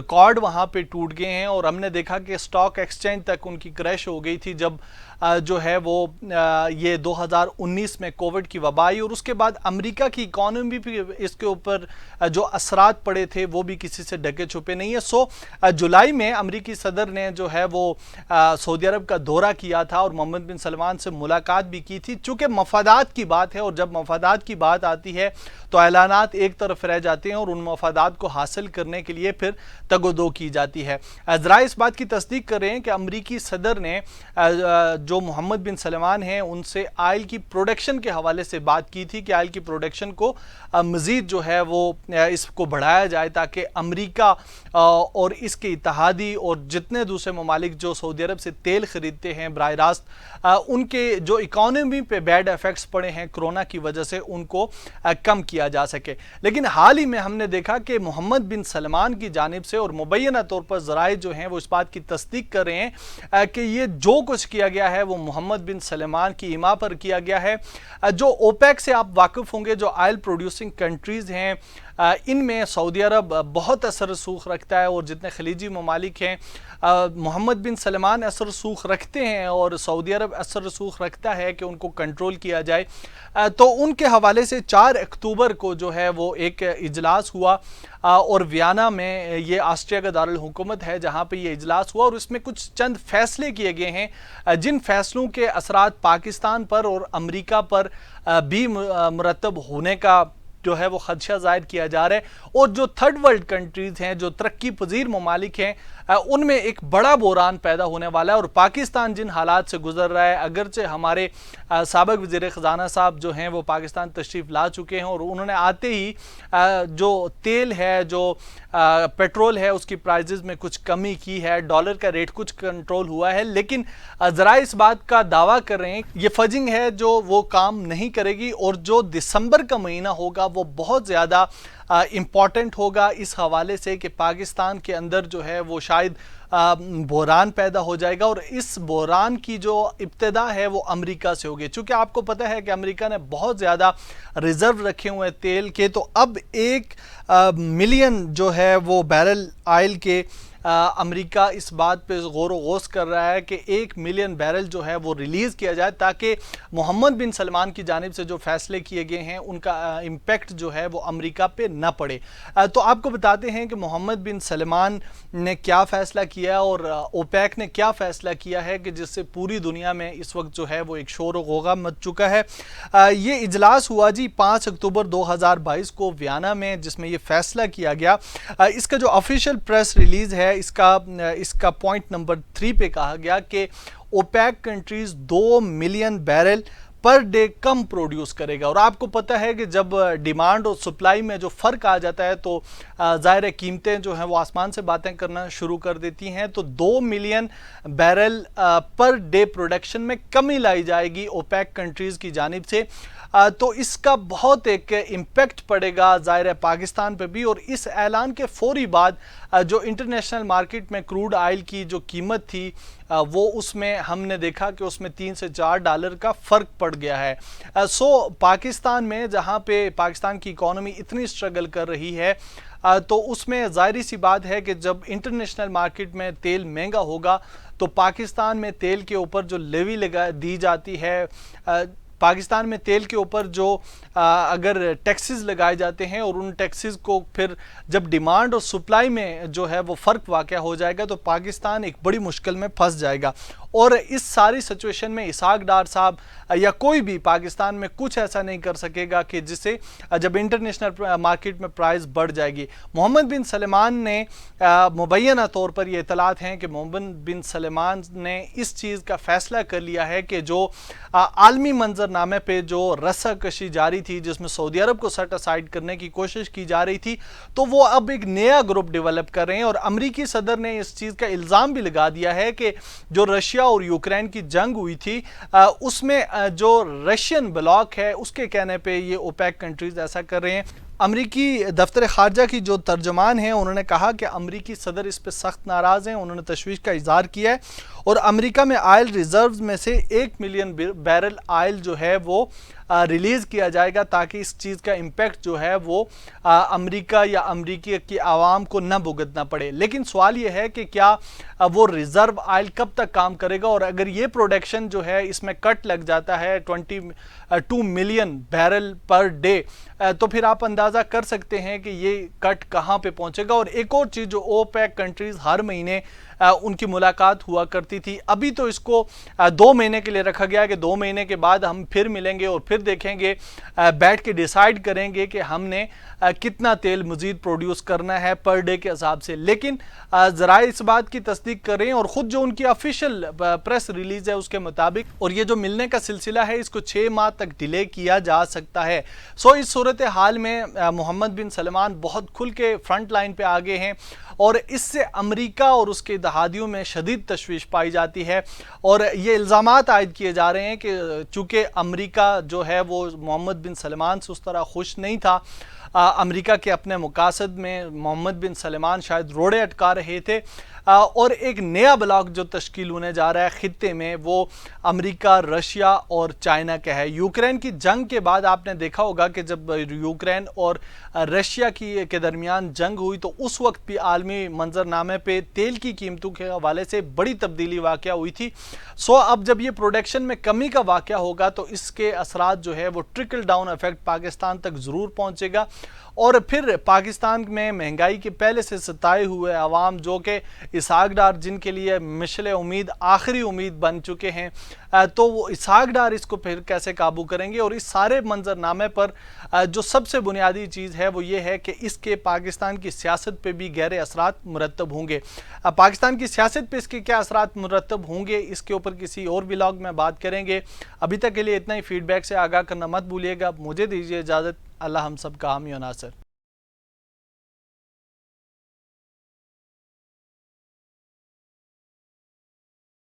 Record وہاں پہ ٹوٹ گئے ہیں اور ہم نے دیکھا کہ سٹاک ایکسچینج تک ان کی کریش ہو گئی تھی جب جو ہے وہ یہ 2019 میں کووڈ کی وبا آئی، اور اس کے بعد امریکہ کی اکانومی بھی اس کے اوپر جو اثرات پڑے تھے وہ بھی کسی سے ڈھکے چھپے نہیں ہیں۔ سو جولائی میں امریکی صدر نے جو ہے وہ سعودی عرب کا دورہ کیا تھا اور محمد بن سلمان سے ملاقات بھی کی تھی، چونکہ مفادات کی بات ہے اور جب مفادات کی بات آتی ہے تو اعلانات ایک طرف رہ جاتے ہیں اور ان مفادات کو حاصل کرنے کے لیے پھر تگ و دو کی جاتی ہے۔ ذرائع اس بات کی تصدیق کر رہے ہیں کہ امریکی صدر نے جو محمد بن سلمان ہیں ان سے آئل کی پروڈکشن کے حوالے سے بات کی تھی کہ آئل کی پروڈکشن کو مزید جو ہے وہ اس کو بڑھایا جائے تاکہ امریکہ اور اس کے اتحادی اور جتنے دوسرے ممالک جو سعودی عرب سے تیل خریدتے ہیں براہ راست ان کے جو اکانومی پہ بیڈ ایفیکٹس پڑے ہیں کرونا کی وجہ سے ان کو کم کیا جا سکے۔ لیکن حال ہی میں ہم نے دیکھا کہ محمد بن سلمان کی جانب سے اور مبینہ طور پر ذرائع جو ہیں وہ اس بات کی تصدیق کر رہے ہیں کہ یہ جو کچھ کیا گیا ہے وہ محمد بن سلمان کی ایما پر کیا گیا ہے۔ جو اوپیک سے آپ واقف ہوں گے، جو آئل پروڈیوسنگ کنٹریز ہیں ان میں سعودی عرب بہت اثر رسوخ رکھتا ہے اور جتنے خلیجی ممالک ہیں محمد بن سلمان اثر رسوخ رکھتے ہیں اور سعودی عرب اثر رسوخ رکھتا ہے کہ ان کو کنٹرول کیا جائے۔ تو ان کے حوالے سے 4 اکتوبر کو جو ہے وہ ایک اجلاس ہوا اور ویانا میں، یہ آسٹریا کا دارالحکومت ہے جہاں پہ یہ اجلاس ہوا، اور اس میں کچھ چند فیصلے کیے گئے ہیں جن فیصلوں کے اثرات پاکستان پر اور امریکہ پر بھی مرتب ہونے کا جو ہے وہ خدشہ ظاہر کیا جا رہا ہے۔ اور جو تھرڈ ورلڈ کنٹریز ہیں، جو ترقی پذیر ممالک ہیں، ان میں ایک بڑا بحران پیدا ہونے والا ہے، اور پاکستان جن حالات سے گزر رہا ہے، اگرچہ ہمارے سابق وزیر خزانہ صاحب جو ہیں وہ پاکستان تشریف لا چکے ہیں اور انہوں نے آتے ہی جو تیل ہے، جو پیٹرول ہے، اس کی پرائزز میں کچھ کمی کی ہے، ڈالر کا ریٹ کچھ کنٹرول ہوا ہے، لیکن ذرائع اس بات کا دعویٰ کر رہے ہیں یہ فجنگ ہے جو وہ کام نہیں کرے گی، اور جو دسمبر کا مہینہ ہوگا وہ بہت زیادہ امپورٹنٹ ہوگا اس حوالے سے کہ پاکستان کے اندر جو ہے وہ شاید بحران پیدا ہو جائے گا، اور اس بحران کی جو ابتدا ہے وہ امریکہ سے ہوگی، چونکہ آپ کو پتہ ہے کہ امریکہ نے بہت زیادہ ریزرو رکھے ہوئے تیل کے، تو اب 1 ملین جو ہے وہ بیرل آئل کے امریکہ اس بات پہ غور و غوص کر رہا ہے کہ 1 ملین بیرل جو ہے وہ ریلیز کیا جائے تاکہ محمد بن سلمان کی جانب سے جو فیصلے کیے گئے ہیں ان کا امپیکٹ جو ہے وہ امریکہ پہ نہ پڑے۔ تو آپ کو بتاتے ہیں کہ محمد بن سلمان نے کیا فیصلہ کیا اور اوپیک نے کیا فیصلہ کیا ہے کہ جس سے پوری دنیا میں اس وقت جو ہے وہ ایک شور و غوغا مچ چکا ہے۔ یہ اجلاس ہوا جی 5 اکتوبر 2022 کو ویانا میں، جس میں یہ فیصلہ کیا گیا۔ اس کا جو آفیشیل پریس ریلیز ہے اس کا پوائنٹ نمبر 3 پہ کہا گیا کہ OPEC countries 2 million barrel per day کم پروڈیوس کرے گا، اور آپ کو پتہ ہے کہ جب ڈیمانڈ اور سپلائی میں جو فرق آ جاتا ہے تو ظاہر قیمتیں جو ہیں وہ آسمان سے باتیں کرنا شروع کر دیتی ہیں، تو 2 million barrel per day production میں کمی لائی جائے گی اوپیک کنٹریز کی جانب سے۔ تو اس کا بہت ایک امپیکٹ پڑے گا ظاہر ہے پاکستان پہ بھی، اور اس اعلان کے فوری بعد جو انٹرنیشنل مارکیٹ میں کروڈ آئل کی جو قیمت تھی وہ اس میں ہم نے دیکھا کہ اس میں $3 سے $4 کا فرق پڑ گیا ہے۔ سو پاکستان میں جہاں پہ پاکستان کی اکانومی اتنی سٹرگل کر رہی ہے تو اس میں ظاہری سی بات ہے کہ جب انٹرنیشنل مارکیٹ میں تیل مہنگا ہوگا تو پاکستان میں تیل کے اوپر جو لیوی دی جاتی ہے، پاکستان میں تیل کے اوپر جو اگر ٹیکسز لگائے جاتے ہیں اور ان ٹیکسز کو پھر جب ڈیمانڈ اور سپلائی میں جو ہے وہ فرق واقع ہو جائے گا تو پاکستان ایک بڑی مشکل میں پھنس جائے گا، اور اس ساری سچویشن میں اسحاق ڈار صاحب یا کوئی بھی پاکستان میں کچھ ایسا نہیں کر سکے گا کہ جس سے جب انٹرنیشنل مارکیٹ میں پرائز بڑھ جائے گی۔ محمد بن سلمان نے مبینہ طور پر یہ اطلاعات ہیں کہ محمد بن سلمان نے اس چیز کا فیصلہ کر لیا ہے کہ جو عالمی منظر نامے پہ جو رسہ کشی جاری تھی جس میں سعودی عرب کو سیٹ اسائیڈ کرنے کی کوشش کی جا رہی تھی، تو وہ اب ایک نیا گروپ ڈیولپ کر رہے ہیں، اور امریکی صدر نے اس چیز کا الزام بھی لگا دیا ہے کہ جو رشیا اور یوکرین کی جنگ ہوئی تھی اس میں جو رشین بلاک ہے اس کے کہنے پہ یہ اوپیک کنٹریز ایسا کر رہے ہیں۔ امریکی دفتر خارجہ کی جو ترجمان ہیں انہوں نے کہا کہ امریکی صدر اس پہ سخت ناراض ہیں، انہوں نے تشویش کا اظہار کیا ہے، اور امریکہ میں آئل ریزروز میں سے 1 ملین بیرل آئل جو ہے وہ ریلیز کیا جائے گا تاکہ اس چیز کا امپیکٹ جو ہے وہ امریکہ یا امریکی کی عوام کو نہ بھگتنا پڑے. لیکن سوال یہ ہے کہ کیا وہ ریزرو آئل کب تک کام کرے گا, اور اگر یہ پروڈکشن جو ہے اس میں کٹ لگ جاتا ہے 22 ملین بیرل پر ڈے, تو پھر آپ اندازہ کر سکتے ہیں کہ یہ کٹ کہاں پہ پہنچے گا. اور ایک اور چیز, جو اوپیک کنٹریز ہر مہینے ان کی ملاقات ہوا کرتی تھی, ابھی تو اس کو 2 مہینے کے لیے رکھا گیا کہ 2 مہینے کے بعد ہم پھر ملیں گے اور پھر دیکھیں گے, بیٹھ کے ڈیسائیڈ کریں گے کہ ہم نے کتنا تیل مزید پروڈیوس کرنا ہے پر ڈے کے حساب سے. لیکن ذرائع اس بات کی تصدیق کر رہے ہیں, اور خود جو ان کی آفیشیل پریس ریلیز ہے اس کے مطابق, اور یہ جو ملنے کا سلسلہ ہے اس کو 6 ماہ تک ڈیلے کیا جا سکتا ہے. اس صورتحال میں محمد بن سلمان بہت کھل کے فرنٹ لائن پہ آگے ہیں, اور اس سے امریکہ اور اس کے اتحادیوں میں شدید تشویش پائی جاتی ہے. اور یہ الزامات عائد کیے جا رہے ہیں کہ چونکہ امریکہ جو ہے وہ محمد بن سلمان سے اس طرح خوش نہیں تھا, امریکہ کے اپنے مقاصد میں محمد بن سلمان شاید روڑے اٹکا رہے تھے, اور ایک نیا بلاک جو تشکیل ہونے جا رہا ہے خطے میں وہ امریکہ, رشیا اور چائنا کا ہے. یوکرین کی جنگ کے بعد آپ نے دیکھا ہوگا کہ جب یوکرین اور رشیا کے درمیان جنگ ہوئی تو اس وقت بھی عالمی منظرنامے پہ تیل کی قیمتوں کے حوالے سے بڑی تبدیلی واقع ہوئی تھی. اب جب یہ پروڈکشن میں کمی کا واقعہ ہوگا تو اس کے اثرات جو ہے وہ ٹرکل ڈاؤن ایفیکٹ پاکستان تک ضرور پہنچے گا, اور پھر پاکستان میں مہنگائی کے پہلے سے ستائے ہوئے عوام, جو کہ اسحاق ڈار جن کے لیے مشعل امید آخری امید بن چکے ہیں, تو وہ اسحاق ڈار اس کو پھر کیسے قابو کریں گے. اور اس سارے منظرنامے پر جو سب سے بنیادی چیز ہے وہ یہ ہے کہ اس کے پاکستان کی سیاست پہ بھی گہرے اثرات مرتب ہوں گے. پاکستان کی سیاست پہ اس کے کیا اثرات مرتب ہوں گے, اس کے اوپر کسی اور ولاگ میں بات کریں گے. ابھی تک کے لیے اتنا ہی. فیڈ بیک سے آگاہ کرنا مت بھولیے گا. مجھے دیجیے اجازت. اللہ ہم سب کا حامی و ناصر.